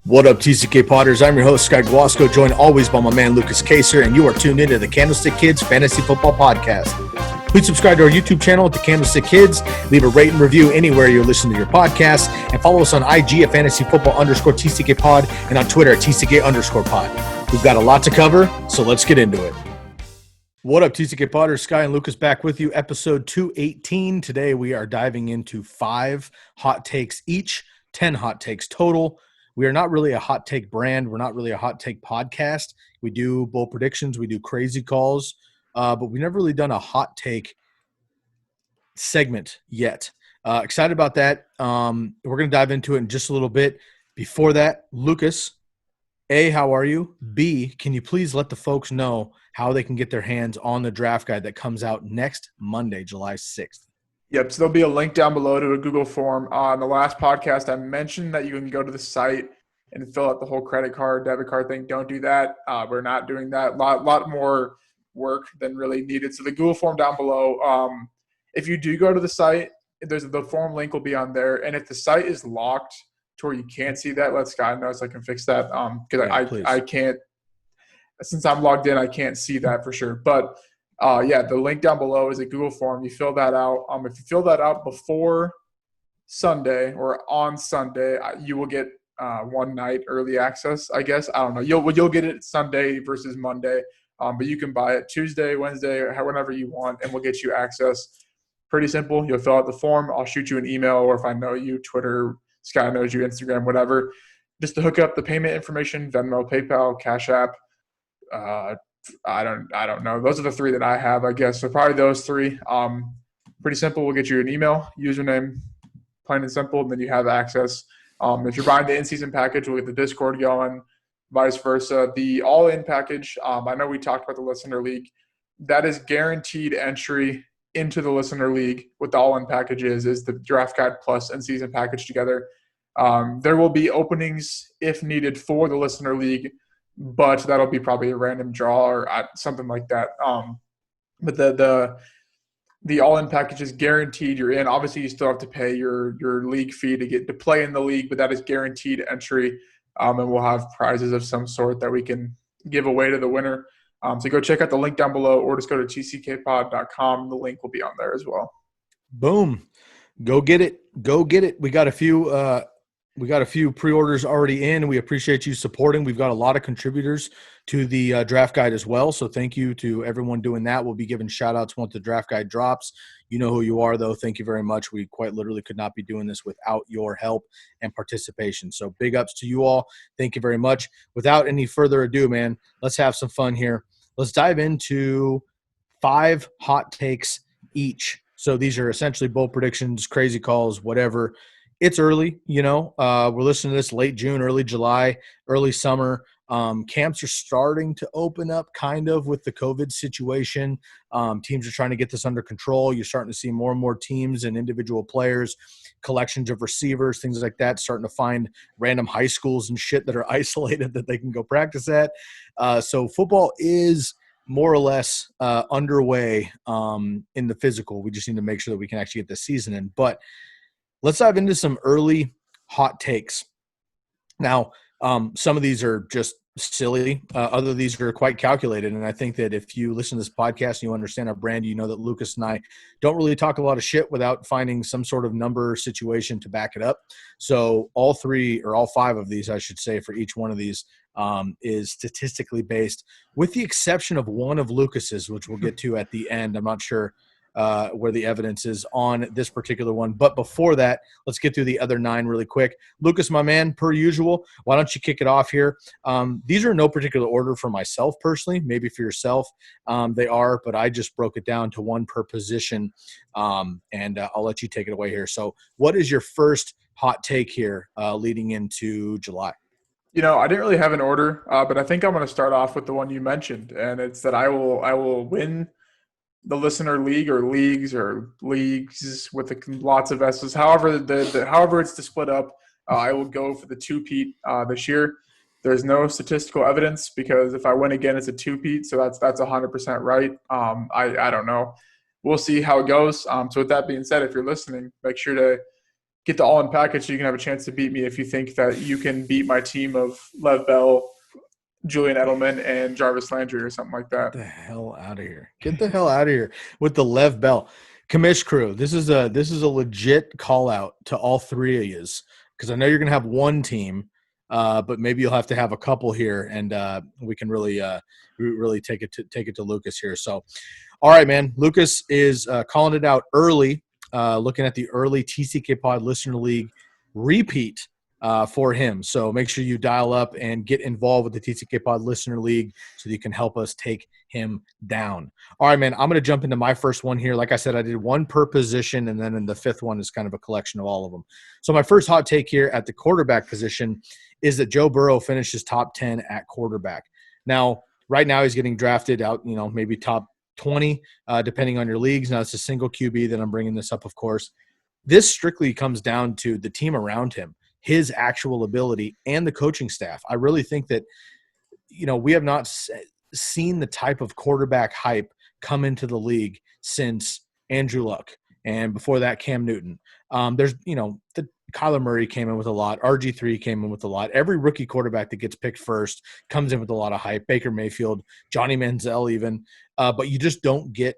What up, TCK Potters? I'm your host, Sky Guasco, joined always by my man, Lukas Kaser, and you are tuned into the Candlestick Kids Fantasy Football Podcast. Please subscribe to our YouTube channel at the Candlestick Kids, leave a rate and review anywhere you're listening to your podcast, and follow us on IG at fantasyfootball_TCK Pod and on Twitter at TCK_pod. We've got a lot to cover, so let's get into it. What up, TCK Potters? Sky and Lukas back with you, episode 218. Today we are diving into 5 hot takes each, 10 hot takes total. We are not really a hot take brand. We're not really a hot take podcast. We do bold predictions. We do crazy calls, but we've never really done a hot take segment yet. Excited about that. We're going to dive into it in just a little bit. Before that, Lukas, A, how are you? B, can you please let the folks know how they can get their hands on the draft guide that comes out next Monday, July 6th? Yep, so there'll be a link down below to a Google form. On the last podcast, I mentioned that you can go to the site and fill out the whole credit card, debit card thing. Don't do that. We're not doing that. Lot more work than really needed. So the Google form down below, if you do go to the site, the form link will be on there. And if the site is locked to where you can't see that, let Scott know so I can fix that. Because I can't, since I'm logged in, I can't see that for sure. But the link down below is a Google form. You fill that out. If you fill that out before Sunday or on Sunday, you will get one night early access, I guess. I don't know. You'll get it Sunday versus Monday, but you can buy it Tuesday, Wednesday, or whenever you want, and we'll get you access. Pretty simple. You'll fill out the form. I'll shoot you an email, or if I know you, Twitter, Sky knows you, Instagram, whatever, just to hook up the payment information, Venmo, PayPal, Cash App. I don't know. Those are the 3 that I have, I guess. So probably those 3. Pretty simple. We'll get you an email, username, plain and simple, and then you have access. If you're buying the in-season package, we'll get the Discord going, vice versa. The all-in package, I know we talked about the Listener League. That is guaranteed entry into the Listener League. What the all-in package is the draft guide plus in-season package together. There will be openings if needed for the Listener League, but that'll be probably a random draw or something like that. But the all-in package is guaranteed you're in. Obviously, you still have to pay your league fee to get to play in the league, but that is guaranteed entry. And we'll have prizes of some sort that we can give away to the winner. So go check out the link down below, or just go to tckpod.com. The link will be on there as well. Boom. Go get it. Go get it. We got a few pre-orders already in. We appreciate you supporting. We've got a lot of contributors to the draft guide as well. So thank you to everyone doing that. We'll be giving shout outs once the draft guide drops. You know who you are, though. Thank you very much. We quite literally could not be doing this without your help and participation. So big ups to you all. Thank you very much. Without any further ado, man, let's have some fun here. Let's dive into 5 hot takes each. So these are essentially bold predictions, crazy calls, whatever. It's early, we're listening to this late June, early July, early summer. Camps are starting to open up kind of with the COVID situation. Teams are trying to get this under control. You're starting to see more and more teams and individual players, collections of receivers, things like that, starting to find random high schools and shit that are isolated that they can go practice at. So football is more or less underway in the physical. We just need to make sure that we can actually get the season in. But let's dive into some early hot takes. Now, some of these are just silly. Other of these are quite calculated. And I think that if you listen to this podcast and you understand our brand, you know that Lukas and I don't really talk a lot of shit without finding some sort of number situation to back it up. So all 5 of these, I should say, for each one of these is statistically based, with the exception of one of Lukas's, which we'll get to at the end. I'm not sure where the evidence is on this particular one. But before that, let's get through the other 9 really quick. Lukas, my man, per usual, why don't you kick it off here? These are in no particular order for myself personally, maybe for yourself. They are, but I just broke it down to 1 per position, and I'll let you take it away here. So what is your first hot take here leading into July? I didn't really have an order, but I think I'm going to start off with the one you mentioned, and it's that I will win the Listener League or leagues with lots of S's. However, however it's to split up, I will go for the two-peat this year. There's no statistical evidence because if I win again, it's a two-peat, so that's 100% right. I don't know. We'll see how it goes. So with that being said, if you're listening, make sure to get the all-in package so you can have a chance to beat me if you think that you can beat my team of Lev Bell, Julian Edelman, and Jarvis Landry or something like that. Get the hell out of here. Get the hell out of here with the Lev Bell. Commish crew, this is a legit call out to all three of you, because I know you're gonna have one team, but maybe you'll have to have a couple here, and we can really take it to Lucas here. So, all right, man. Lucas is calling it out early, looking at the early TCK Pod Listener League repeat for him. So make sure you dial up and get involved with the TCK Pod Listener League so that you can help us take him down. All right, man, I'm going to jump into my first one here. Like I said, I did one per position, and then in the fifth one is kind of a collection of all of them. So my first hot take here at the quarterback position is that Joe Burrow finishes top 10 at quarterback. Now, right now he's getting drafted out, maybe top 20, depending on your leagues. Now, it's a single QB that I'm bringing this up, of course. This strictly comes down to the team around him, his actual ability, and the coaching staff. I really think that, we have not seen the type of quarterback hype come into the league since Andrew Luck, and before that, Cam Newton. There's, the Kyler Murray came in with a lot. RG3 came in with a lot. Every rookie quarterback that gets picked first comes in with a lot of hype. Baker Mayfield, Johnny Manziel even. But you just don't get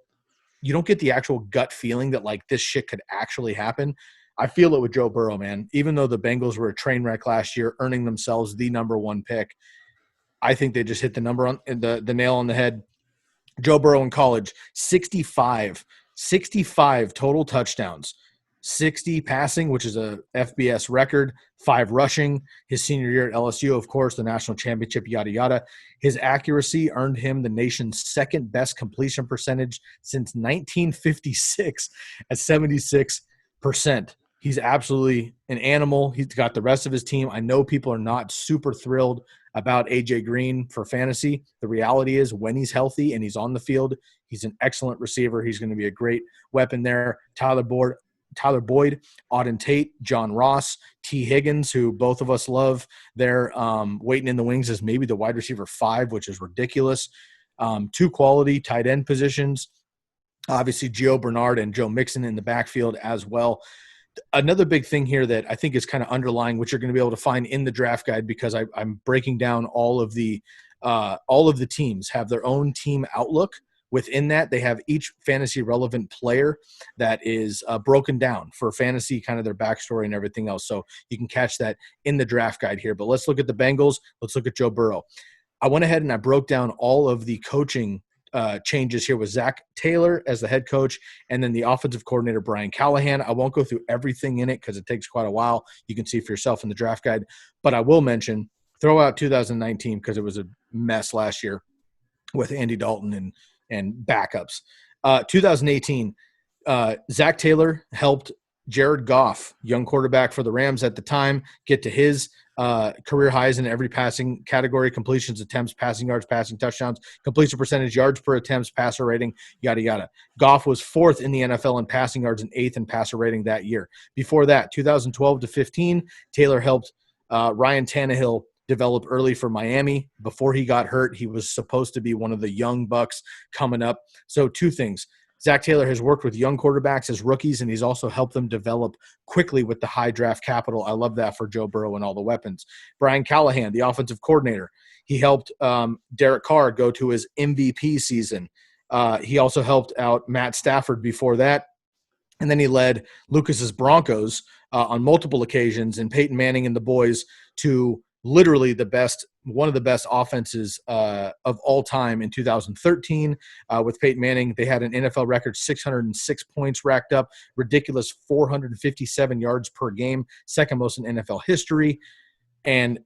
the actual gut feeling that, like, this shit could actually happen. I feel it with Joe Burrow, man. Even though the Bengals were a train wreck last year, earning themselves the number one pick, I think they just hit the nail on the head. Joe Burrow in college, 65 total touchdowns, 60 passing, which is a FBS record, 5 rushing. His senior year at LSU, of course, the national championship, yada, yada. His accuracy earned him the nation's second best completion percentage since 1956 at 76%. He's absolutely an animal. He's got the rest of his team. I know people are not super thrilled about AJ Green for fantasy. The reality is, when he's healthy and he's on the field, he's an excellent receiver. He's going to be a great weapon there. Tyler Boyd, Auden Tate, John Ross, T. Higgins, who both of us love. They're waiting in the wings as maybe the wide receiver 5, which is ridiculous. 2 quality tight end positions. Obviously, Gio Bernard and Joe Mixon in the backfield as well. Another big thing here that I think is kind of underlying, which you're going to be able to find in the draft guide, because I'm breaking down all of the teams have their own team outlook. Within that, they have each fantasy relevant player that is broken down for fantasy, kind of their backstory and everything else. So you can catch that in the draft guide here. But let's look at the Bengals. Let's look at Joe Burrow. I went ahead and I broke down all of the coaching changes here with Zach Taylor as the head coach, and then the offensive coordinator, Brian Callahan. I won't go through everything in it because it takes quite a while. You can see for yourself in the draft guide. But I will mention, throw out 2019 because it was a mess last year with Andy Dalton and backups. 2018, Zach Taylor helped Jared Goff, young quarterback for the Rams at the time, get to his career highs in every passing category: completions, attempts, passing yards, passing touchdowns, completion percentage, yards per attempts, passer rating, yada, yada. Goff was 4th in the NFL in passing yards and 8th in passer rating that year. Before that, 2012 to 15, Taylor helped Ryan Tannehill develop early for Miami. Before he got hurt, he was supposed to be one of the young bucks coming up. So 2 things. Zach Taylor has worked with young quarterbacks as rookies, and he's also helped them develop quickly with the high draft capital. I love that for Joe Burrow and all the weapons. Brian Callahan, the offensive coordinator, he helped Derek Carr go to his MVP season. He also helped out Matt Stafford before that. And then he led Lucas's Broncos on multiple occasions, and Peyton Manning and the boys to literally one of the best offenses of all time in 2013 with Peyton Manning. They had an NFL record 606 points racked up, ridiculous 457 yards per game, second most in NFL history. And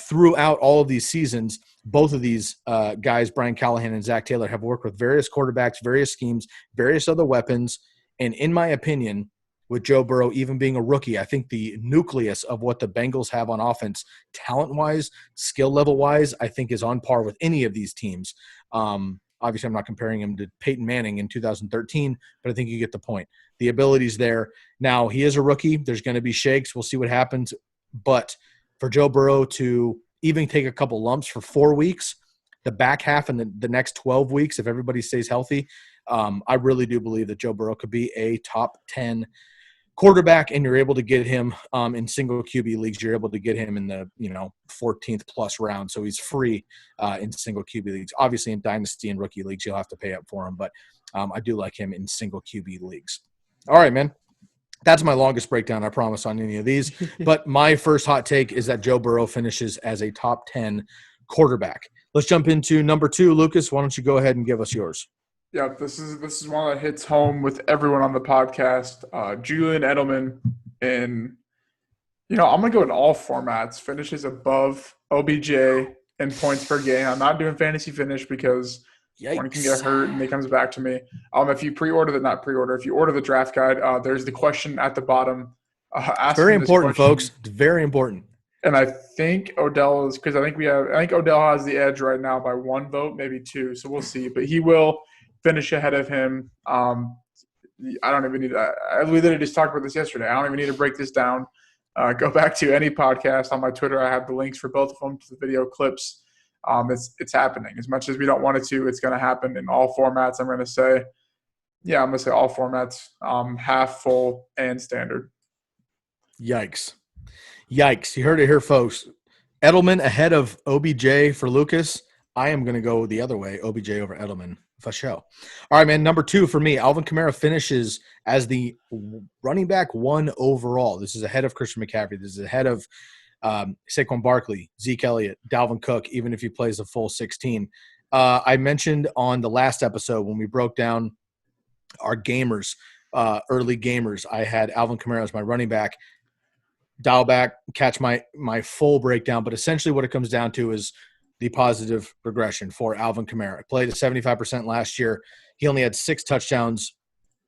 throughout all of these seasons, both of these guys, Brian Callahan and Zach Taylor, have worked with various quarterbacks, various schemes, various other weapons. And in my opinion, with Joe Burrow even being a rookie, I think the nucleus of what the Bengals have on offense, talent-wise, skill level-wise, I think is on par with any of these teams. Obviously, I'm not comparing him to Peyton Manning in 2013, but I think you get the point. The ability's there. Now, he is a rookie. There's going to be shakes. We'll see what happens. But for Joe Burrow to even take a couple lumps for 4 weeks, the back half and the next 12 weeks, if everybody stays healthy, I really do believe that Joe Burrow could be a top 10 quarterback, and you're able to get him in single QB leagues. You're able to get him in the 14th plus round, so he's free in single QB leagues. Obviously, in dynasty and rookie leagues, you'll have to pay up for him, but I do like him in single QB leagues. All right, man. That's my longest breakdown, I promise, on any of these. But my first hot take is that Joe Burrow finishes as a top 10 quarterback. Let's jump into number 2. Lucas, why don't you go ahead and give us yours? Yeah, this is one that hits home with everyone on the podcast. Julian Edelman, and I'm gonna go in all formats. Finishes above OBJ in points per game. I'm not doing fantasy finish because one can get hurt and he comes back to me. If you if you order the draft guide, there's the question at the bottom. Very important, folks. It's very important. And I think Odell is, because I think Odell has the edge right now by 1 vote, maybe 2. So we'll see. But he will finish ahead of him. I don't even need to – we literally just talked about this yesterday. I don't even need to break this down. Go back to any podcast on my Twitter. I have the links for both of them to the video clips. It's happening. As much as we don't want it to, it's going to happen in all formats. I'm going to say all formats, half, full, and standard. Yikes. You heard it here, folks. Edelman ahead of OBJ for Lucas. I am going to go the other way, OBJ over Edelman for sure. All right, man. Number 2 for me, Alvin Kamara finishes as the running back 1 overall. This is ahead of Christian McCaffrey. This is ahead of Saquon Barkley, Zeke Elliott, Dalvin Cook, even if he plays a full 16. I mentioned on the last episode when we broke down our gamers, early gamers, I had Alvin Kamara as my running back. Dial back, catch my full breakdown. But essentially what it comes down to is the positive regression for Alvin Kamara. Played at 75% last year. He only had 6 touchdowns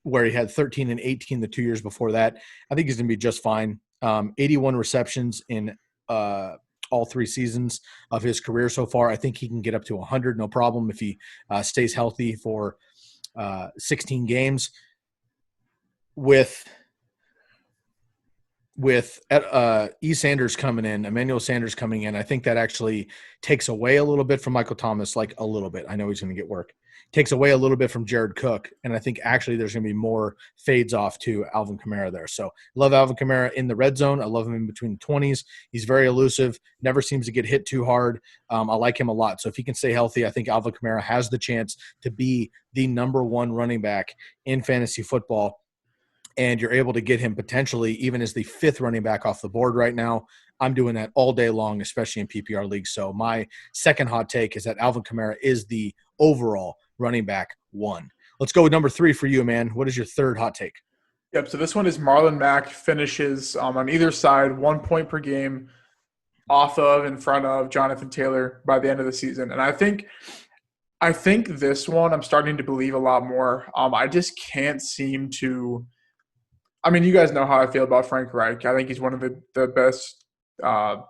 where he had 13 and 18 the 2 years before that. I think he's going to be just fine. 81 receptions in all 3 seasons of his career so far. I think he can get up to 100, no problem, if he stays healthy for 16 games. With Sanders coming in, Emmanuel Sanders coming in, I think that actually takes away a little bit from Michael Thomas, like a little bit. I know he's going to get work. Takes away a little bit from Jared Cook, and I think actually there's going to be more fades off to Alvin Kamara there. So I love Alvin Kamara in the red zone. I love him in between the 20s. He's very elusive, never seems to get hit too hard. I like him a lot. So if he can stay healthy, I think Alvin Kamara has the chance to be the number 1 running back in fantasy football. And you're able to get him potentially even as the 5th running back off the board right now. I'm doing that all day long, especially in PPR leagues. So my second hot take is that Alvin Kamara is the overall running back 1. Let's go with number 3 for you, man. What is your third hot take? Yep, so this one is Marlon Mack finishes on either side, 1 point per game off of, in front of Jonathan Taylor by the end of the season. And I think this one I'm starting to believe a lot more. I just can't seem to – I mean, you guys know how I feel about Frank Reich. I think he's one of the best. The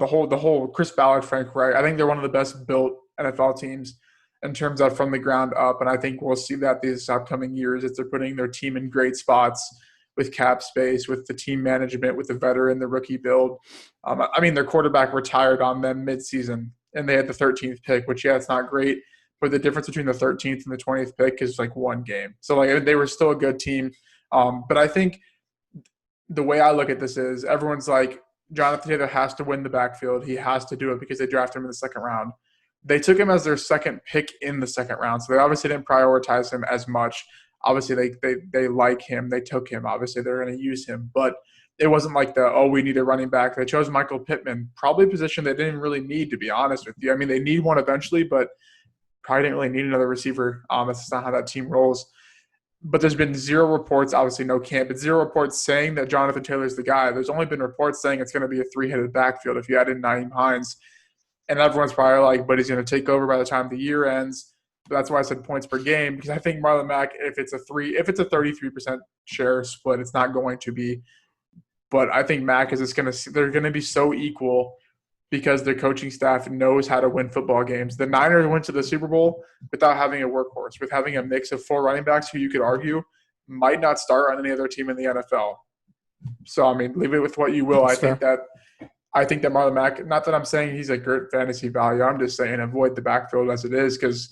whole Chris Ballard, Frank Reich. I think they're one of the best built NFL teams in terms of from the ground up, and I think we'll see that these upcoming years as they're putting their team in great spots with cap space, with the team management, with the veteran, the rookie build. I mean, their quarterback retired on them midseason, and they had the 13th pick, which it's not great, but the difference between the 13th and the 20th pick is like 1 game. So like they were still a good team. But I think the way I look at this is everyone's like, Jonathan Taylor has to win the backfield. He has to do it because they drafted him in the 2nd round. They took him as their 2nd pick in the 2nd round, so they obviously didn't prioritize him as much. Obviously, they like him. They took him. Obviously, they're going to use him. But it wasn't like we need a running back. They chose Michael Pittman, probably a position they didn't really need, to be honest with you. I mean, they need one eventually, but probably didn't really need another receiver. That's not how that team rolls. But there's been 0 reports, obviously no camp, but 0 reports saying that Jonathan Taylor's the guy. There's only been reports saying it's going to be a 3-headed backfield if you add in Nyheim Hines. And everyone's probably like, but he's going to take over by the time the year ends. But that's why I said points per game, because I think Marlon Mack, if it's a 33% share split, it's not going to be. But I think Mack is just they're going to be so equal because their coaching staff knows how to win football games. The Niners went to the Super Bowl without having a workhorse, with having a mix of 4 running backs who you could argue might not start on any other team in the NFL. So, I mean, leave it with what you will. I think that Marlon Mack, not that I'm saying he's a great fantasy value, I'm just saying avoid the backfield as it is, because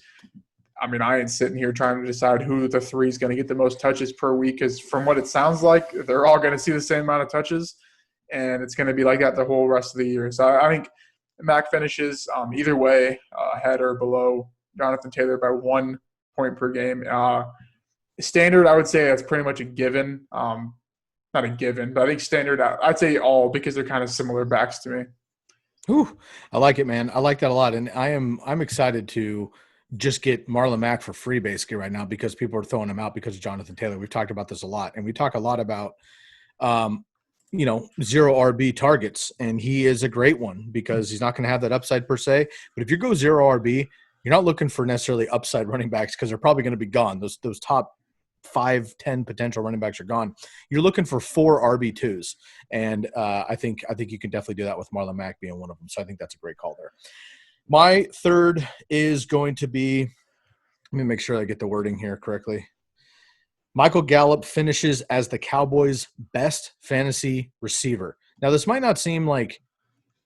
I mean, I ain't sitting here trying to decide who the three is going to get the most touches per week, because from what it sounds like, they're all going to see the same amount of touches, and it's going to be like that the whole rest of the year. So I think Mac finishes either way, ahead or below Jonathan Taylor by 1 point per game. Standard, I would say that's pretty much a given. Not a given, but I think standard, I'd say all, because they're kind of similar backs to me. Ooh, I like it, man. I like that a lot, and I'm excited to just get Marlon Mack for free basically right now, because people are throwing him out because of Jonathan Taylor. We've talked about this a lot, and we talk a lot about zero RB targets, and he is a great one because he's not going to have that upside per se. But if you go zero RB, you're not looking for necessarily upside running backs, because they're probably going to be gone. Those top 5, 10 potential running backs are gone. You're looking for 4 RB2s, and I think you can definitely do that with Marlon Mack being one of them. So I think that's a great call there. My third is going to be, let me make sure I get the wording here correctly. Michael Gallup finishes as the Cowboys' best fantasy receiver. Now, this might not seem like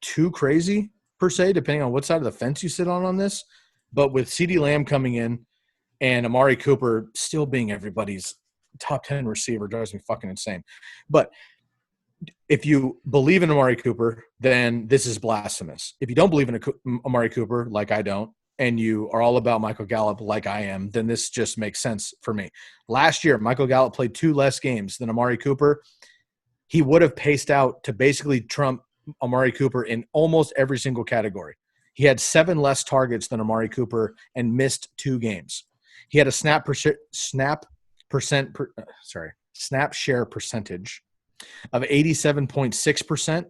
too crazy per se, depending on what side of the fence you sit on this, but with CeeDee Lamb coming in and Amari Cooper still being everybody's top 10 receiver drives me fucking insane. But if you believe in Amari Cooper, then this is blasphemous. If you don't believe in Amari Cooper, like I don't, and you are all about Michael Gallup like I am, then this just makes sense for me. Last year, Michael Gallup played 2 less games than Amari Cooper. He would have paced out to basically trump Amari Cooper in almost every single category. He had 7 less targets than Amari Cooper and missed 2 games. He had a snap share percentage of 87.6%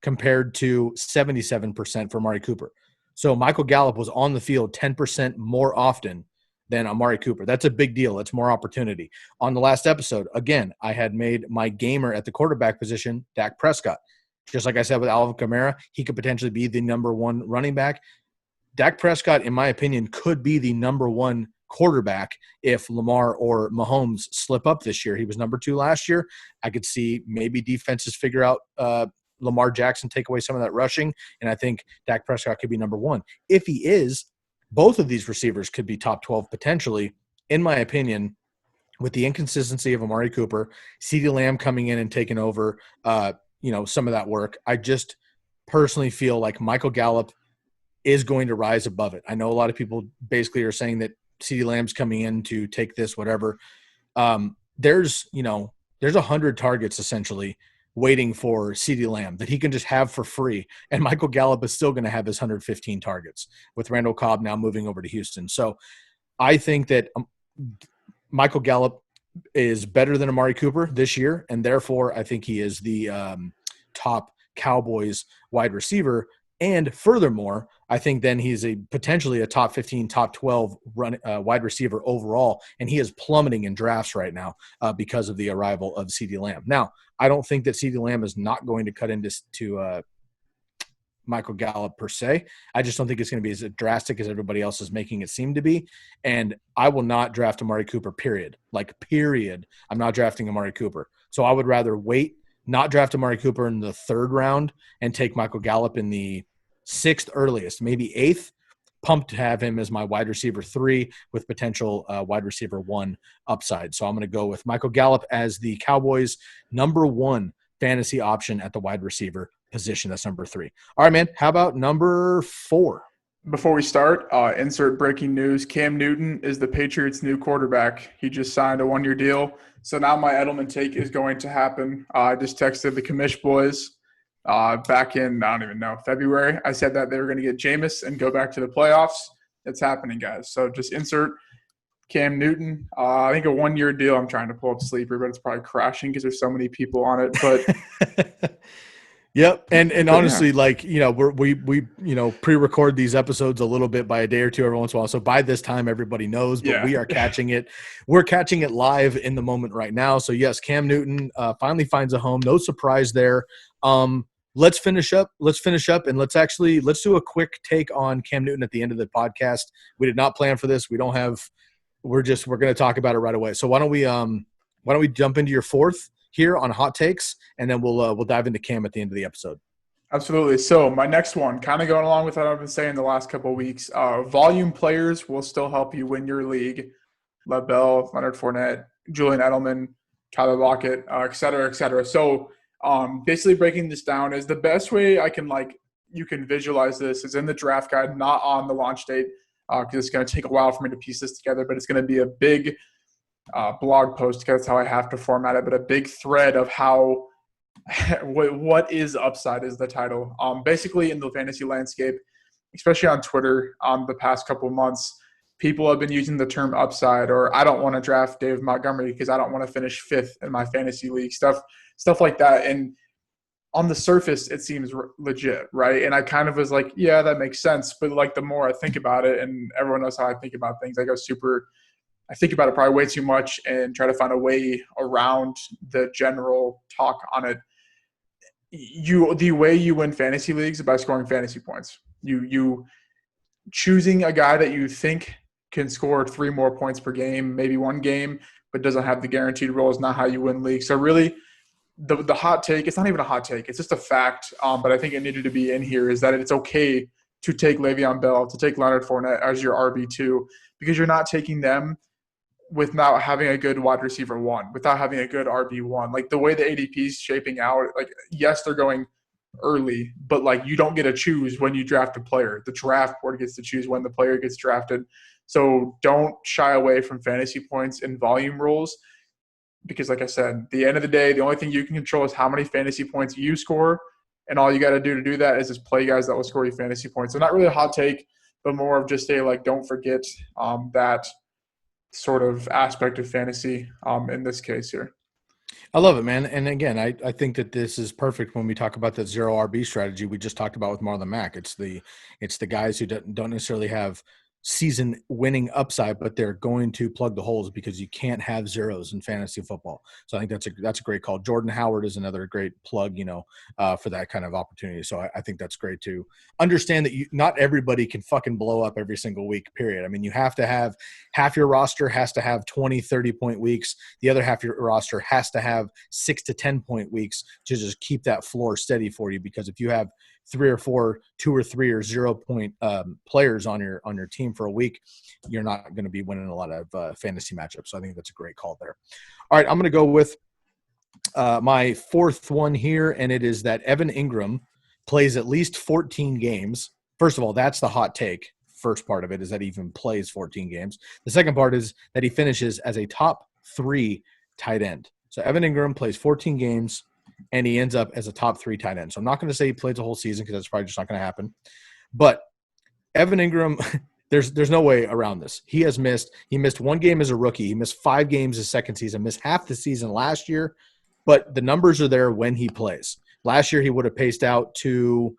compared to 77% for Amari Cooper. So Michael Gallup was on the field 10% more often than Amari Cooper. That's a big deal. It's more opportunity. On the last episode, again, I had made my gamer at the quarterback position, Dak Prescott. Just like I said with Alvin Kamara, he could potentially be the number 1 running back. Dak Prescott, in my opinion, could be the number 1 quarterback if Lamar or Mahomes slip up this year. He was number 2 last year. I could see maybe defenses figure out Lamar Jackson, take away some of that rushing, and I think Dak Prescott could be number 1. If he is, both of these receivers could be top 12 potentially, in my opinion, with the inconsistency of Amari Cooper, CeeDee Lamb coming in and taking over some of that work. I just personally feel like Michael Gallup is going to rise above it. I know a lot of people basically are saying that CeeDee Lamb's coming in to take this, whatever. There's 100 targets essentially waiting for CeeDee Lamb that he can just have for free. And Michael Gallup is still going to have his 115 targets with Randall Cobb now moving over to Houston. So I think that Michael Gallup is better than Amari Cooper this year. And therefore I think he is the top Cowboys wide receiver. And furthermore, I think then he's potentially a top 15, top 12 wide receiver overall, and he is plummeting in drafts right now because of the arrival of CeeDee Lamb. Now, I don't think that CeeDee Lamb is not going to cut into Michael Gallup per se. I just don't think it's going to be as drastic as everybody else is making it seem to be. And I will not draft Amari Cooper, period. Period. I'm not drafting Amari Cooper. So I would rather wait, not draft Amari Cooper in the 3rd round and take Michael Gallup in the 6th earliest, maybe 8th. Pumped to have him as my wide receiver 3 with potential wide receiver 1 upside. So I'm going to go with Michael Gallup as the Cowboys' number 1 fantasy option at the wide receiver position. That's number 3. All right, man. How about number 4? Before we start, insert breaking news. Cam Newton is the Patriots' new quarterback. He just signed a 1-year deal. So now my Edelman take is going to happen. I just texted the commish boys back in, I don't even know, February. I said that they were going to get Jameis and go back to the playoffs. It's happening, guys. So just insert Cam Newton. I think a 1-year deal. I'm trying to pull up Sleeper, but it's probably crashing because there's so many people on it. But Yep. And honestly, we pre-record these episodes a little bit by a day or two every once in a while. So by this time, everybody knows, but we are catching it. We're catching it live in the moment right now. So yes, Cam Newton finally finds a home. No surprise there. Let's finish up and let's do a quick take on Cam Newton at the end of the podcast. We did not plan for this. We're going to talk about it right away. So why don't we jump into your 4th here on hot takes, and then we'll dive into Cam at the end of the episode. Absolutely. So my next one, kind of going along with what I've been saying the last couple of weeks, volume players will still help you win your league. LaBelle, Leonard Fournette, Julian Edelman, Tyler Lockett, et cetera, et cetera. So basically breaking this down is the best way I can you can visualize this is in the draft guide, not on the launch date, because it's going to take a while for me to piece this together, but it's going to be a big blog post because that's how I have to format it, but a big thread of how what is upside is the title. Basically in the fantasy landscape, especially on Twitter, the past couple of months, people have been using the term upside, or I don't want to draft Dave Montgomery because I don't want to finish fifth in my fantasy league, stuff like that. And on the surface, it seems legit, right? And I kind of was like, yeah, that makes sense. But like the more I think about it, and everyone knows how I think about things, I think about it probably way too much and try to find a way around the general talk on it. The way you win fantasy leagues is by scoring fantasy points. You choosing a guy that you think can score 3 more points per game, maybe one game, but doesn't have the guaranteed role is not how you win leagues. So really, the hot take, it's not even a hot take, it's just a fact, but I think it needed to be in here, is that it's okay to take Le'Veon Bell, to take Leonard Fournette as your RB2, because you're not taking them without having a good wide receiver one, without having a good RB1. Like the way the ADP is shaping out, like, yes, they're going early, but like you don't get to choose when you draft a player. The draft board gets to choose when the player gets drafted. So don't shy away from fantasy points and volume rules, because like I said, at the end of the day, the only thing you can control is how many fantasy points you score. And all you got to do that is just play guys that will score you fantasy points. So not really a hot take, but more of just don't forget that sort of aspect of fantasy in this case here. I love it, man. And again, I think that this is perfect when we talk about that zero RB strategy we just talked about with Marlon Mack. It's the guys who don't necessarily have season winning upside, but they're going to plug the holes because you can't have zeros in fantasy football. So I think that's a great call. Jordan Howard is another great plug, for that kind of opportunity. So I think that's great to understand that not everybody can fucking blow up every single week, period. I mean, you have to have half your roster has to have 20, 30-point weeks. The other half of your roster has to have 6 to 10-point weeks to just keep that floor steady for you. Because if you have 3 or 4, 2 or 3 or 0-point players on your team for a week, you're not going to be winning a lot of fantasy matchups. So I think that's a great call there. All right, I'm going to go with my fourth one here, and it is that Evan Ingram plays at least 14 games. First of all, that's the hot take. First part of it is that he even plays 14 games. The second part is that he finishes as a top 3 tight end. So Evan Ingram plays 14 games, and he ends up as a top 3 tight end. So I'm not going to say he plays the whole season because that's probably just not going to happen. But Evan Ingram, there's no way around this. He missed 1 game as a rookie. He missed 5 games his second season, missed half the season last year. But the numbers are there when he plays. Last year, he would have paced out to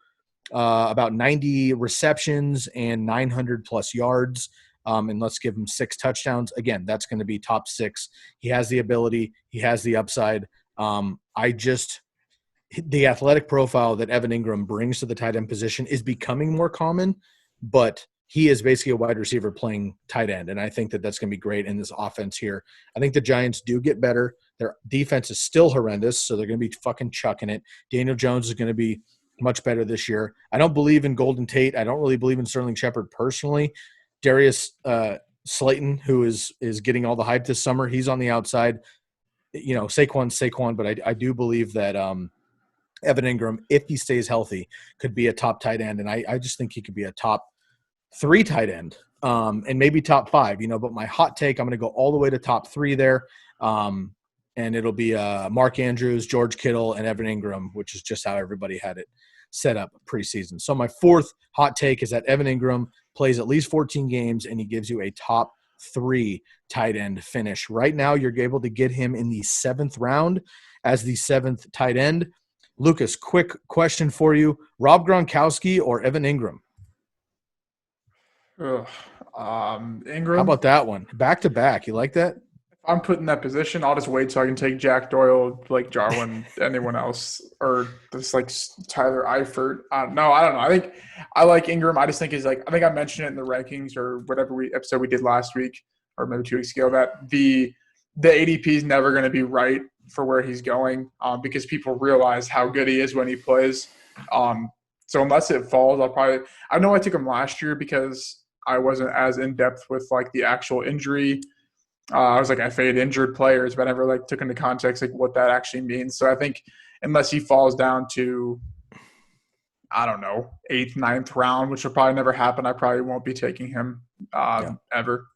about 90 receptions and 900-plus yards. And let's give him 6 touchdowns. Again, that's going to be top 6. He has the ability. He has the upside. The athletic profile that Evan Ingram brings to the tight end position is becoming more common, but he is basically a wide receiver playing tight end. And I think that that's going to be great in this offense here. I think the Giants do get better. Their defense is still horrendous, so they're going to be fucking chucking it. Daniel Jones is going to be much better this year. I don't believe in Golden Tate. I don't really believe in Sterling Shepard personally. Darius Slayton, who is getting all the hype this summer, he's on the outside. Saquon, but I do believe that Evan Ingram, if he stays healthy, could be a top tight end. And I just think he could be a top 3 tight end and maybe top 5, but my hot take, I'm going to go all the way to top 3 there. And it'll be Mark Andrews, George Kittle, and Evan Ingram, which is just how everybody had it set up preseason. So my fourth hot take is that Evan Ingram plays at least 14 games, and he gives you a top 3 tight end finish. Right now, you're able to get him in the 7th round as the 7th tight end. Lukas, quick question for you. Rob Gronkowski or Evan Ingram? Ingram. How about that one? Back to back. You like that? I'm put in that position, I'll just wait so I can take Jack Doyle, Blake Jarwin, anyone else, or just like Tyler Eifert. No, I don't know. I think I like Ingram. I just think I think I mentioned it in the rankings or whatever episode we did last week or maybe 2 weeks ago, that the ADP is never going to be right for where he's going because people realize how good he is when he plays. So unless it falls, I know I took him last year because I wasn't as in depth with like the actual injury. I was like, I fade injured players, but I never like took into context like what that actually means. So I think unless he falls down to, I don't know, 8th, 9th round, which will probably never happen, I probably won't be taking him ever.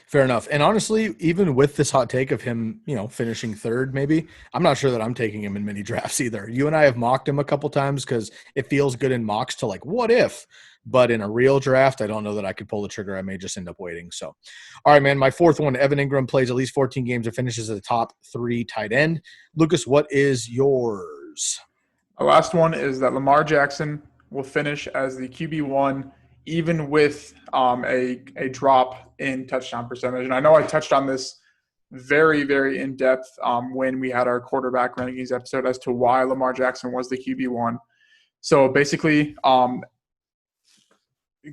Fair enough. And honestly, even with this hot take of him, finishing third, maybe, I'm not sure that I'm taking him in many drafts either. You and I have mocked him a couple times because it feels good in mocks to like, what if? But in a real draft, I don't know that I could pull the trigger. I may just end up waiting. So, all right, man, my fourth one, Evan Ingram plays at least 14 games and finishes as a top 3 tight end. Lucas, what is yours? The last one is that Lamar Jackson will finish as the QB1 even with a drop in touchdown percentage. And I know I touched on this very, very in depth when we had our quarterback rankings episode as to why Lamar Jackson was the QB1. So basically,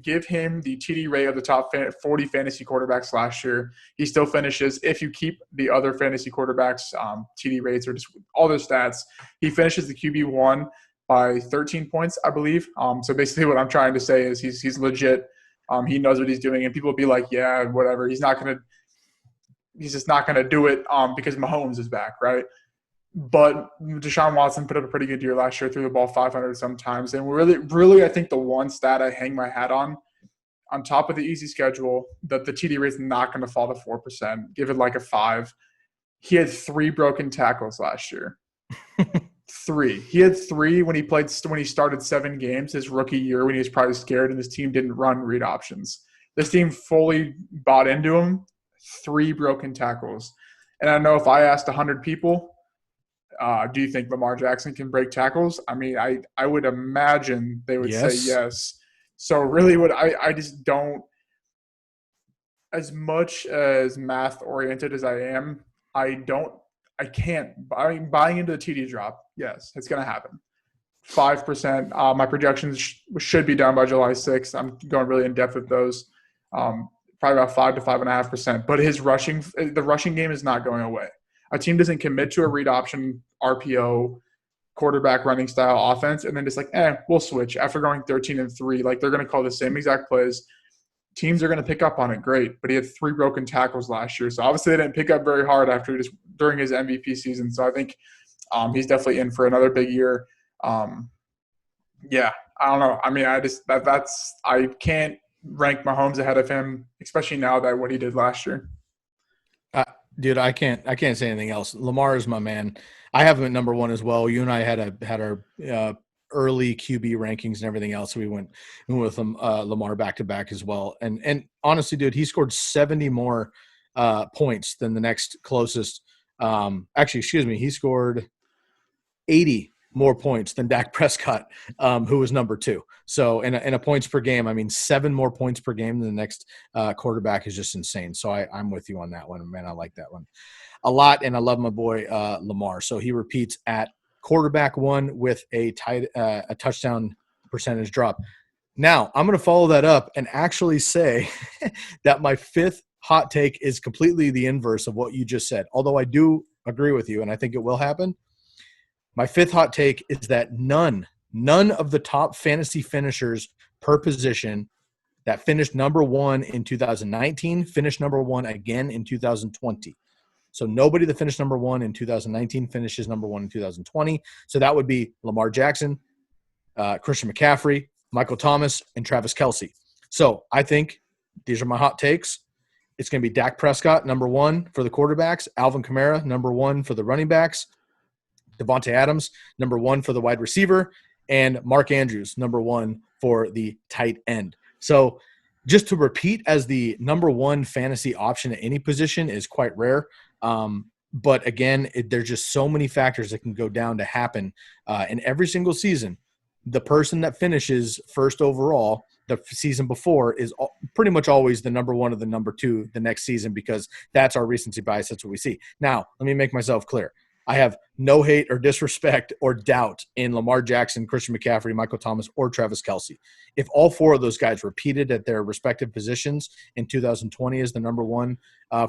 give him the TD rate of the top 40 fantasy quarterbacks last year. He still finishes, if you keep the other fantasy quarterbacks TD rates or just all their stats, he finishes the QB1 by 13 points, I believe. So basically what I'm trying to say is he's legit. He knows what he's doing, and people will be like, yeah, whatever. He's just not gonna do it because Mahomes is back, right? But Deshaun Watson put up a pretty good year last year, threw the ball 500 sometimes. And really, I think the one stat I hang my hat on top of the easy schedule, that the TD rate is not going to fall to 4%. Give it like a 5. He had 3 broken tackles last year. 3. He had 3 when he started 7 games his rookie year when he was probably scared and his team didn't run read options. This team fully bought into him. 3 broken tackles. And I know if I asked 100 people, do you think Lamar Jackson can break tackles? I mean, I would imagine they would say yes. So really what I just don't, as much as math oriented as I am, I can't. Buying into the TD drop, yes, it's going to happen. 5%. My projections should be done by July 6th. I'm going really in depth with those. Probably about 5 to 5.5%. But the rushing game is not going away. A team doesn't commit to a read option, RPO, quarterback running style offense, and then just like, we'll switch. After going 13-3, like they're going to call the same exact plays. Teams are going to pick up on it, great. But he had 3 broken tackles last year. So obviously they didn't pick up very hard during his MVP season. So I think he's definitely in for another big year. Yeah, I don't know. I mean, I can't rank Mahomes ahead of him, especially now that what he did last year. Dude, I can't say anything else. Lamar is my man. I have him at number 1 as well. You and I had our early QB rankings and everything else. So we went with him, Lamar back to back as well. And honestly, dude, he scored 70 more points than the next closest. He scored 80 more points than Dak Prescott, who was number 2. So in a points per game, I mean, 7 more points per game than the next quarterback is just insane. So I'm with you on that one, man. I like that one a lot, and I love my boy Lamar. So he repeats at quarterback 1 with a touchdown percentage drop. Now I'm going to follow that up and actually say that my 5th hot take is completely the inverse of what you just said. Although I do agree with you, and I think it will happen. My 5th hot take is that none of the top fantasy finishers per position that finished number 1 in 2019 finished number 1 again in 2020. So nobody that finished number 1 in 2019 finishes number 1 in 2020. So that would be Lamar Jackson, Christian McCaffrey, Michael Thomas, and Travis Kelce. So I think these are my hot takes. It's going to be Dak Prescott, number 1 for the quarterbacks, Alvin Kamara, number 1 for the running backs, Devontae Adams, number 1 for the wide receiver, and Mark Andrews, number 1 for the tight end. So just to repeat as the number 1 fantasy option at any position is quite rare. But again, there's just so many factors that can go down to happen. In every single season, the person that finishes first overall the season before is pretty much always the number 1 or the number 2 the next season, because that's our recency bias. That's what we see. Now, let me make myself clear. I have no hate or disrespect or doubt in Lamar Jackson, Christian McCaffrey, Michael Thomas, or Travis Kelce. If all 4 of those guys repeated at their respective positions in 2020 as the number 1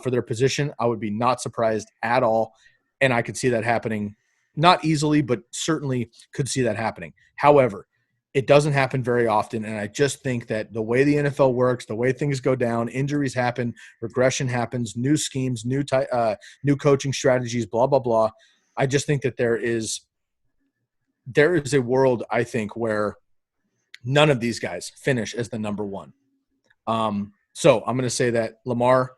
for their position, I would be not surprised at all. And I could see that happening not easily, but certainly could see that happening. However, it doesn't happen very often, and I just think that the way the NFL works, the way things go down, injuries happen, regression happens, new schemes, new coaching strategies, blah blah blah. I just think that there is a world, I think, where none of these guys finish as the number one. So I'm going to say that Lamar,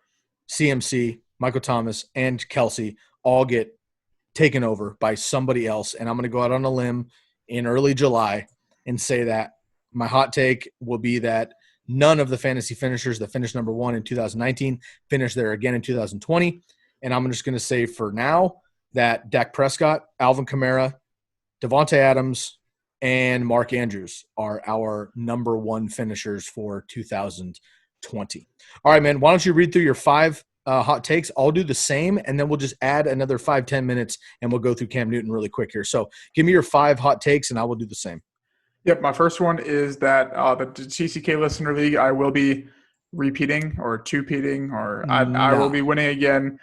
CMC, Michael Thomas, and Kelsey all get taken over by somebody else, and I'm going to go out on a limb in early July and say that my hot take will be that none of the fantasy finishers that finished number one in 2019 finish there again in 2020. And I'm just going to say for now that Dak Prescott, Alvin Kamara, Devontae Adams, and Mark Andrews are our number one finishers for 2020. All right, man, why don't you read through your 5 hot takes? I'll do the same, and then we'll just add another 5-10 minutes, and we'll go through Cam Newton really quick here. So give me your 5 hot takes, and I will do the same. Yep, my first one is that the TCK Listener League, I will be repeating or two-peating, or I will be winning again.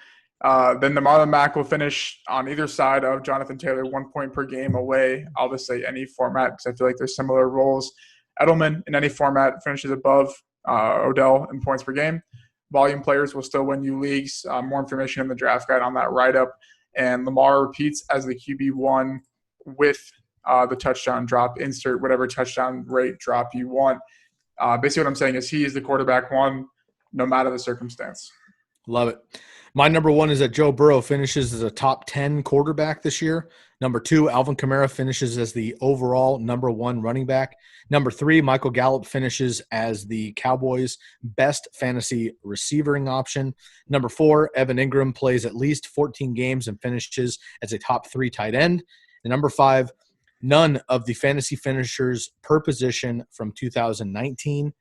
Then the Marlon Mack will finish on either side of Jonathan Taylor, 1 point per game away. I'll just say any format because I feel like there's similar roles. Edelman in any format finishes above Odell in points per game. Volume players will still win you leagues. More information in the draft guide on that write-up. And Lamar repeats as the QB1 with the touchdown drop. Insert whatever touchdown rate drop you want. Basically what I'm saying is he is the quarterback one no matter the circumstance. Love it. My number 1 is that Joe Burrow finishes as a top 10 quarterback this year. Number 2, Alvin Kamara finishes as the overall number 1 running back. Number 3, Michael Gallup finishes as the Cowboys' best fantasy receiving option. Number 4, Evan Ingram plays at least 14 games and finishes as a top 3 tight end. And number 5, none of the fantasy finishers per position from 2019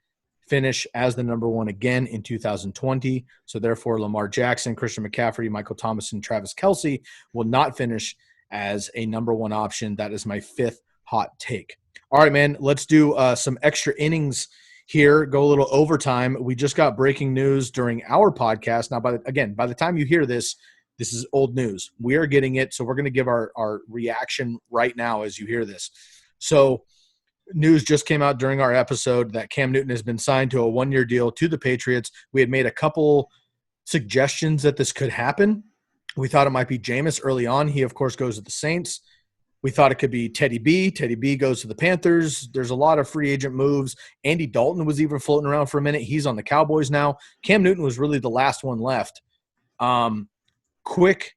finish as the number 1 again in 2020. So therefore, Lamar Jackson, Christian McCaffrey, Michael Thomas, and Travis Kelce will not finish as a number 1 option. That is my 5th hot take. All right, man, let's do some extra innings here, go a little overtime. We just got breaking news during our podcast. Now, by the time you hear this, this is old news. We are getting it, so we're going to give our reaction right now as you hear this. So news just came out during our episode that Cam Newton has been signed to a 1-year deal to the Patriots. We had made a couple suggestions that this could happen. We thought it might be Jameis early on. He, of course, goes to the Saints. We thought it could be Teddy B. Teddy B goes to the Panthers. There's a lot of free agent moves. Andy Dalton was even floating around for a minute. He's on the Cowboys now. Cam Newton was really the last one left. Quick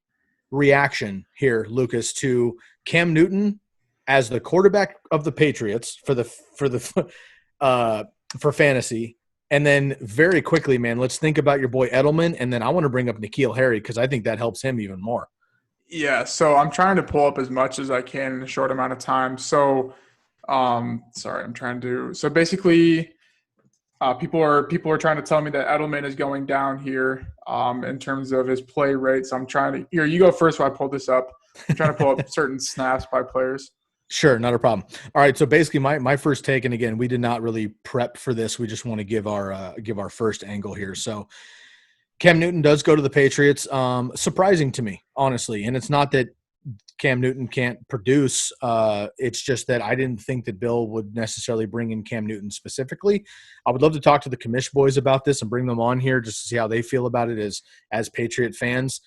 reaction here, Lucas, to Cam Newton as the quarterback of the Patriots for fantasy. And then very quickly, man, let's think about your boy Edelman. And then I want to bring up N'Keal Harry because I think that helps him even more. Yeah, so I'm trying to pull up as much as I can in a short amount of time. So, So basically, people are trying to tell me that Edelman is going down here in terms of his play rate. So I'm trying to – here, you go first while I pull this up. I'm trying to pull up certain snaps by players. Sure, not a problem. All right, so basically my first take, and again, we did not really prep for this. We just want to give our first angle here. So Cam Newton does go to the Patriots. Surprising to me, honestly, and it's not that Cam Newton can't produce. It's just that I didn't think that Bill would necessarily bring in Cam Newton specifically. I would love to talk to the commish boys about this and bring them on here just to see how they feel about it as Patriot fans.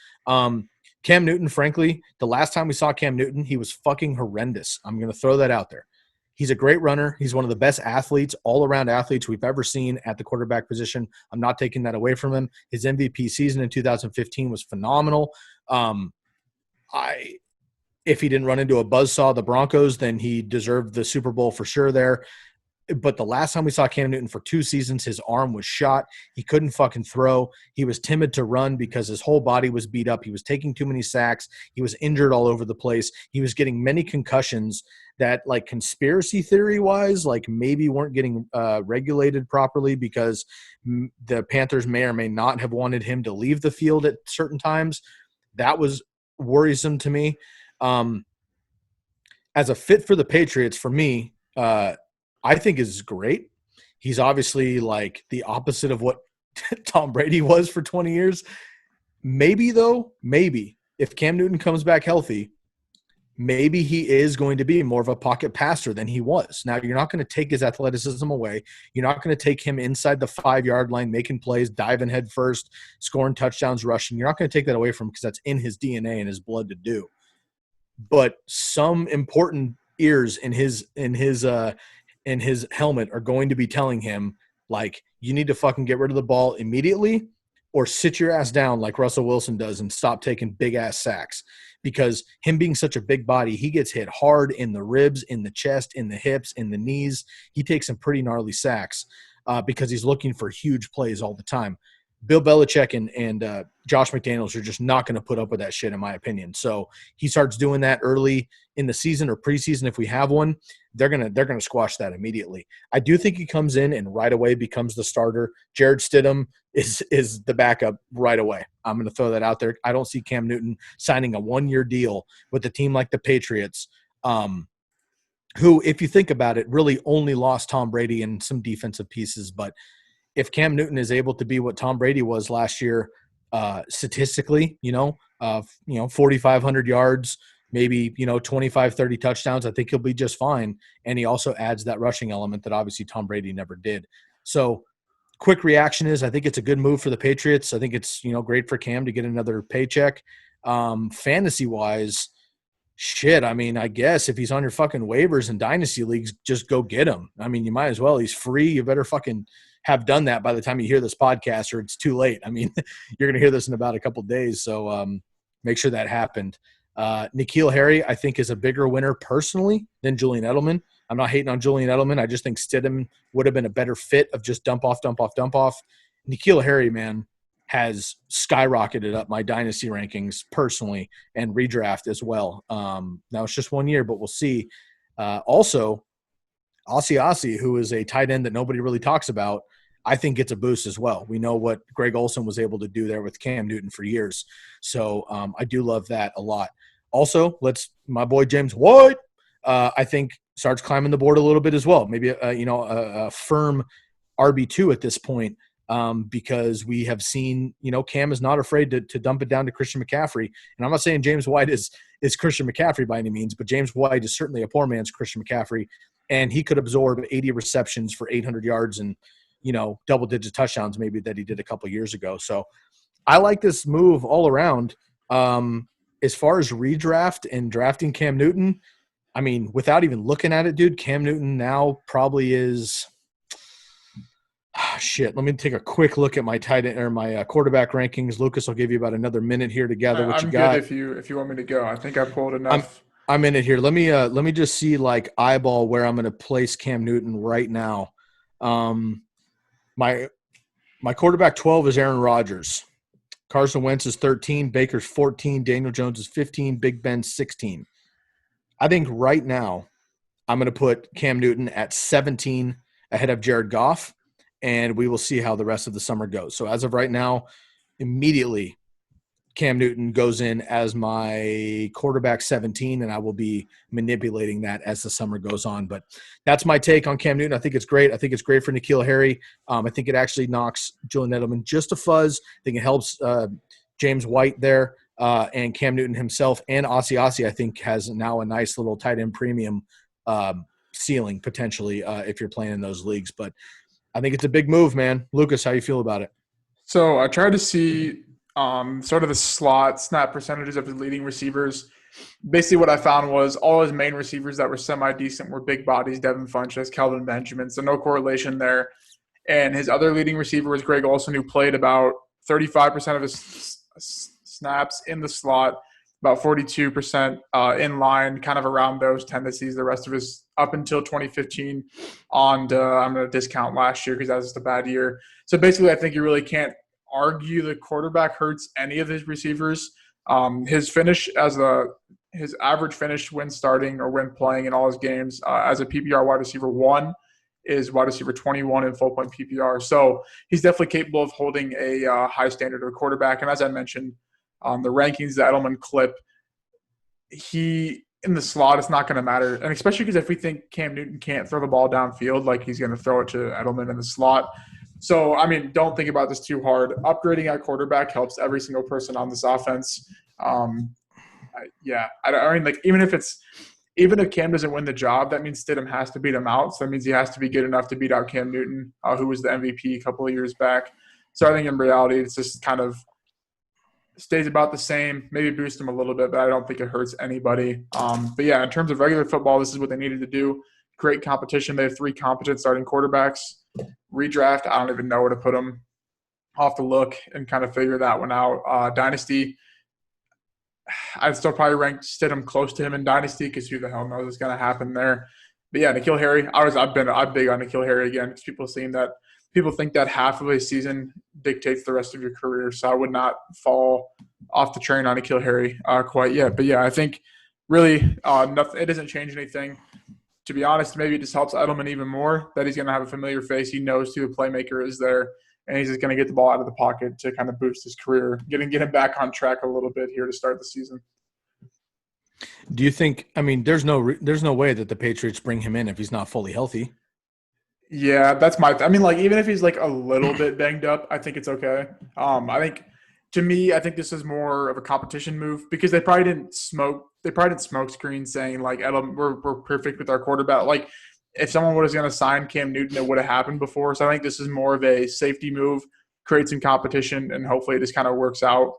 Cam Newton, frankly, the last time we saw Cam Newton, he was fucking horrendous. I'm going to throw that out there. He's a great runner. He's one of the best athletes, all-around athletes we've ever seen at the quarterback position. I'm not taking that away from him. His MVP season in 2015 was phenomenal. If he didn't run into a buzzsaw, the Broncos, then he deserved the Super Bowl for sure there. But the last time we saw Cam Newton for 2 seasons, his arm was shot. He couldn't fucking throw. He was timid to run because his whole body was beat up. He was taking too many sacks. He was injured all over the place. He was getting many concussions that, like, conspiracy theory-wise, like, maybe weren't getting regulated properly because the Panthers may or may not have wanted him to leave the field at certain times. That was worrisome to me. As a fit for the Patriots, for me, I think is great. He's obviously like the opposite of what Tom Brady was for 20 years. Maybe if Cam Newton comes back healthy, maybe he is going to be more of a pocket passer than he was. Now, you're not going to take his athleticism away. You're not going to take him inside the 5-yard line, making plays, diving head first, scoring touchdowns, rushing. You're not going to take that away from him because that's in his DNA and his blood to do. But some important ears in his helmet are going to be telling him, like, you need to fucking get rid of the ball immediately or sit your ass down like Russell Wilson does and stop taking big-ass sacks. Because him being such a big body, he gets hit hard in the ribs, in the chest, in the hips, in the knees. He takes some pretty gnarly sacks because he's looking for huge plays all the time. Bill Belichick and Josh McDaniels are just not going to put up with that shit, in my opinion. So he starts doing that early in the season or preseason. If we have one, they're gonna squash that immediately. I do think he comes in and right away becomes the starter. Jared Stidham is the backup right away. I'm going to throw that out there. I don't see Cam Newton signing a 1-year deal with a team like the Patriots, who, if you think about it, really only lost Tom Brady and some defensive pieces, but if Cam Newton is able to be what Tom Brady was last year, statistically, 4,500 yards, maybe, 25, 30 touchdowns, I think he'll be just fine. And he also adds that rushing element that obviously Tom Brady never did. So quick reaction is I think it's a good move for the Patriots. I think it's, great for Cam to get another paycheck. Fantasy-wise, shit, I mean, I guess if he's on your fucking waivers and dynasty leagues, just go get him. I mean, you might as well. He's free. You better fucking have done that by the time you hear this podcast, or it's too late. I mean, you're going to hear this in about a couple of days, so make sure that happened. N'Keal Harry, I think, is a bigger winner personally than Julian Edelman. I'm not hating on Julian Edelman. I just think Stidham would have been a better fit of just dump off. N'Keal Harry, man, has skyrocketed up my dynasty rankings personally and redraft as well. Now it's just 1 year, but we'll see. Also, Ossie, who is a tight end that nobody really talks about, I think gets a boost as well. We know what Greg Olsen was able to do there with Cam Newton for years. So I do love that a lot. Also, my boy James White, I think starts climbing the board a little bit as well. Maybe a firm RB2 at this point, because we have seen, Cam is not afraid to dump it down to Christian McCaffrey. And I'm not saying James White is Christian McCaffrey by any means, but James White is certainly a poor man's Christian McCaffrey, and he could absorb 80 receptions for 800 yards and, double-digit touchdowns maybe that he did a couple years ago. So I like this move all around. As far as redraft and drafting Cam Newton, I mean, without even looking at it, dude, Cam Newton now probably is shit. Let me take a quick look at my tight end or my quarterback rankings. Lucas, I'll give you about another minute here to gather what you got. I'm good if you want me to go. I think I pulled enough. I'm in it here. Let me just see, like, eyeball where I'm going to place Cam Newton right now. My quarterback 12 is Aaron Rodgers. Carson Wentz is 13, Baker's 14, Daniel Jones is 15, Big Ben's 16. I think right now I'm going to put Cam Newton at 17 ahead of Jared Goff, and we will see how the rest of the summer goes. So as of right now, immediately Cam Newton goes in as my quarterback 17, and I will be manipulating that as the summer goes on. But that's my take on Cam Newton. I think it's great. I think it's great for N'Keal Harry. I think it actually knocks Julian Edelman just a fuzz. I think it helps James White there, and Cam Newton himself, and Ossie, I think, has now a nice little tight end premium ceiling potentially if you're playing in those leagues. But I think it's a big move, man. Lucas, how you feel about it? So I tried to see sort of the slot snap percentages of his leading receivers. Basically what I found was all his main receivers that were semi-decent were big bodies, Devin Funchess, Kelvin Benjamin, so no correlation there. And his other leading receiver was Greg Olsen, who played about 35% of his snaps in the slot, about 42% in line, kind of around those tendencies. The rest of his up until 2015 on I'm going to discount last year because that was just a bad year. So basically I think you really can't argue the quarterback hurts any of his receivers. His average finish when starting or when playing in all his games as a PPR wide receiver 1 is wide receiver 21 in full point PPR. So he's definitely capable of holding a high standard of a quarterback. And as I mentioned, the rankings, the Edelman clip, he in the slot, it's not going to matter. And especially because if we think Cam Newton can't throw the ball downfield, like he's going to throw it to Edelman in the slot. So, I mean, don't think about this too hard. Upgrading at quarterback helps every single person on this offense. I mean, like, even if Cam doesn't win the job, that means Stidham has to beat him out. So that means he has to be good enough to beat out Cam Newton, who was the MVP a couple of years back. So I think in reality, it's just kind of stays about the same, maybe boost him a little bit, but I don't think it hurts anybody. But yeah, in terms of regular football, this is what they needed to do. Great competition. They have 3 competent starting quarterbacks. Redraft, I don't even know where to put them. I'll have to look and kind of figure that one out. Dynasty, I'd still probably rank Stidham close to him in Dynasty because who the hell knows what's going to happen there. But yeah, N'Keal Harry, I'm big on N'Keal Harry again because people think that half of a season dictates the rest of your career. So I would not fall off the train on N'Keal Harry quite yet. But yeah, I think really nothing. It doesn't change anything. To be honest, maybe it just helps Edelman even more that he's going to have a familiar face. He knows who the playmaker is there, and he's just going to get the ball out of the pocket to kind of boost his career, get him back on track a little bit here to start the season. Do you think? I mean, there's no way that the Patriots bring him in if he's not fully healthy. Yeah, that's I mean, like, even if he's like a little bit banged up, I think it's okay. I think this is more of a competition move because they probably didn't smoke screen saying like, Edelman, we're perfect with our quarterback. Like, if someone was going to sign Cam Newton, it would have happened before. So I think this is more of a safety move, create some competition, and hopefully it just kind of works out.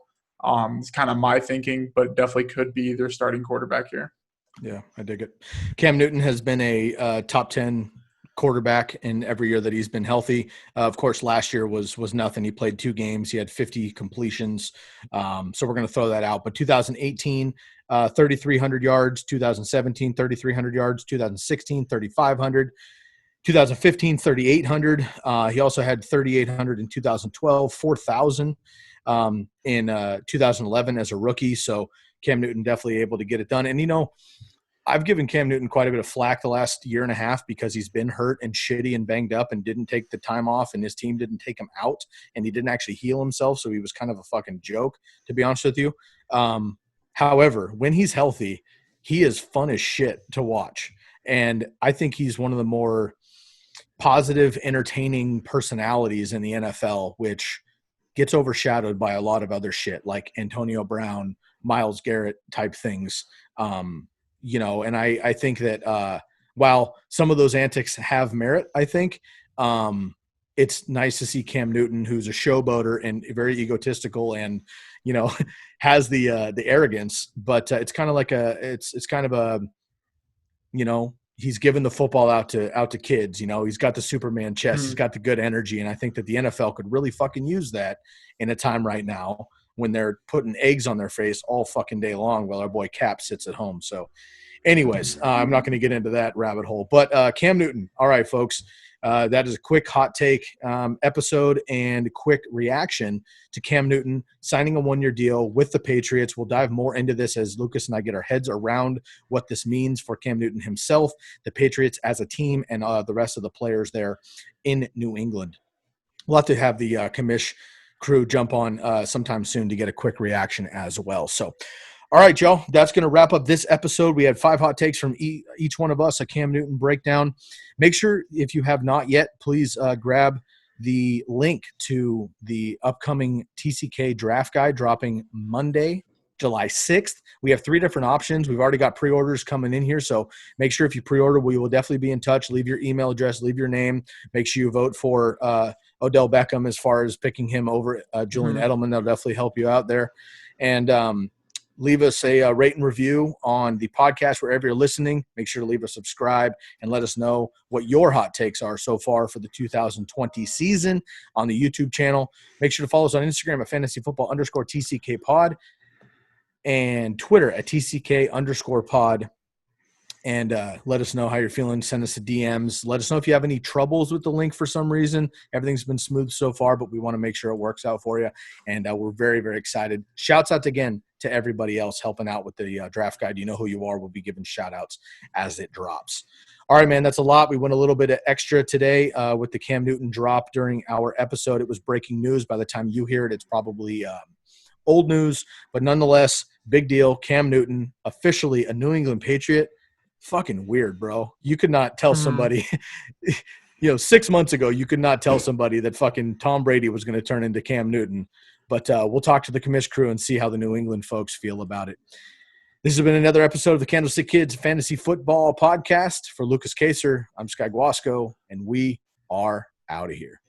It's kind of my thinking, but definitely could be their starting quarterback here. Yeah, I dig it. Cam Newton has been a top 10 quarterback in every year that he's been healthy. Of course, last year was nothing. He played 2 games. He had 50 completions. So we're going to throw that out. But 2018, 3,300 yards. 2017, 3,300 yards. 2016, 3,500. 2015, 3,800. He also had 3,800 in 2012, 4,000 in 2011 as a rookie. So Cam Newton definitely able to get it done. And, I've given Cam Newton quite a bit of flack the last year and a half because he's been hurt and shitty and banged up and didn't take the time off, and his team didn't take him out, and he didn't actually heal himself. So he was kind of a fucking joke, to be honest with you. However, when he's healthy, he is fun as shit to watch. And I think he's one of the more positive, entertaining personalities in the NFL, which gets overshadowed by a lot of other shit like Antonio Brown, Myles Garrett type things. And I think that while some of those antics have merit, I think it's nice to see Cam Newton, who's a showboater and very egotistical and, has the arrogance, but it's kind of like it's kind of a, he's given the football out to kids. He's got the Superman chest. He's got the good energy. And I think that the NFL could really fucking use that in a time right now when they're putting eggs on their face all fucking day long while our boy Cap sits at home. So anyways, I'm not going to get into that rabbit hole, but Cam Newton. All right, folks, that is a quick hot take episode and quick reaction to Cam Newton signing a 1-year deal with the Patriots. We'll dive more into this as Lukas and I get our heads around what this means for Cam Newton himself, the Patriots as a team, and the rest of the players there in New England. We'll have to have the commish crew jump on sometime soon to get a quick reaction as well. So, all right, y'all, that's going to wrap up this episode. We had 5 hot takes from each one of us, a Cam Newton breakdown. Make sure, if you have not yet, please grab the link to the upcoming TCK draft guide dropping Monday, July 6th. We have 3 different options. We've already got pre-orders coming in here, so make sure if you pre-order, we will definitely be in touch. Leave your email address, leave your name. Make sure you vote for Odell Beckham as far as picking him over Julian Edelman. That'll definitely help you out there. And leave us a rate and review on the podcast wherever you're listening. Make sure to leave a subscribe and let us know what your hot takes are so far for the 2020 season on the YouTube channel. Make sure to follow us on Instagram at fantasyfootball_TCK pod and Twitter at TCK _pod. And let us know how you're feeling. Send us a DMs. Let us know if you have any troubles with the link for some reason. Everything's been smooth so far, but we want to make sure it works out for you. And we're very, very excited. Shouts out again to everybody else helping out with the draft guide. You know who you are. We'll be giving shout outs as it drops. All right, man, that's a lot. We went a little bit extra today with the Cam Newton drop during our episode. It was breaking news. By the time you hear it, it's probably old news. But nonetheless, big deal. Cam Newton, officially a New England Patriot. Fucking weird, bro. You could not tell somebody, 6 months ago, you could not tell somebody that fucking Tom Brady was going to turn into Cam Newton. But we'll talk to the commish crew and see how the New England folks feel about it. This has been another episode of the Candlestick Kids Fantasy Football Podcast. For Lucas Kaser, I'm Sky Guasco, and we are out of here.